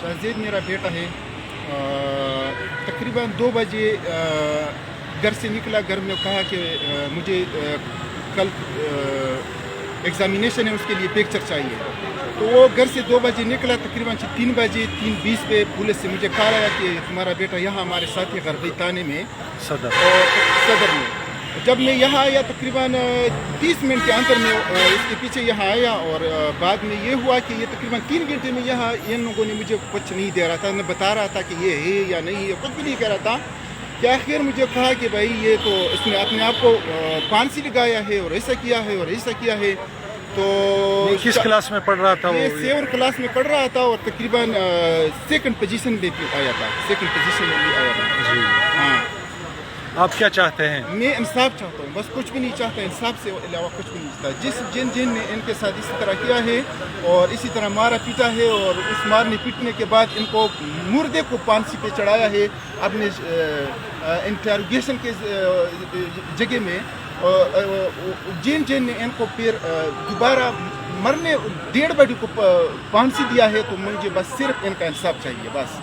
शाहजेद मेरा बेटा है। तकरीबन 2 बजे घर से निकला। घर में कहा कि मुझे कल एग्ज़ामिनेशन है, उसके लिए पिक्चर चाहिए। तो वो घर से 2 बजे निकला। तकरीबन 3 बजे 3:20 पे पुलिस से मुझे कॉल आया कि तुम्हारा बेटा यहाँ हमारे साथ ही गरबी थाने में सदर में। जब मैं यहाँ आया तकरीबन 30 मिनट के अंदर में इसके पीछे यहाँ आया, और बाद में ये हुआ कि ये तकरीबन 3 घंटे में यहाँ इन लोगों ने मुझे कुछ नहीं दे रहा था, मैं बता रहा था कि ये है या नहीं है, कुछ भी नहीं कह रहा था। कि आखिर मुझे कहा कि भाई ये तो इसने अपने आप को फांसी लगाया है और ऐसा किया है और ऐसा किया है। तो किस क्लास में पढ़ रहा था वो? ये 7th क्लास में पढ़ रहा था और तकरीबन 2nd पोजीशन में आया था, 2nd पोजीशन में भी आया था जी। हाँ। आप क्या चाहते हैं? मैं इंसाफ चाहता हूँ, बस कुछ भी नहीं चाहता, इंसाफ से अलावा कुछ भी नहीं चाहता। जिन ने इनके साथ इसी तरह किया है और इसी तरह मारा पीटा है, और उस मारने पीटने के बाद इनको मुर्दे को फांसी पे चढ़ाया है अपने इंटरोगेशन के जगह में। जिन ने इनको फिर दोबारा मरने 1:30 बजे को फांसी दिया है, तो मुझे बस सिर्फ इनका इंसाफ चाहिए बस।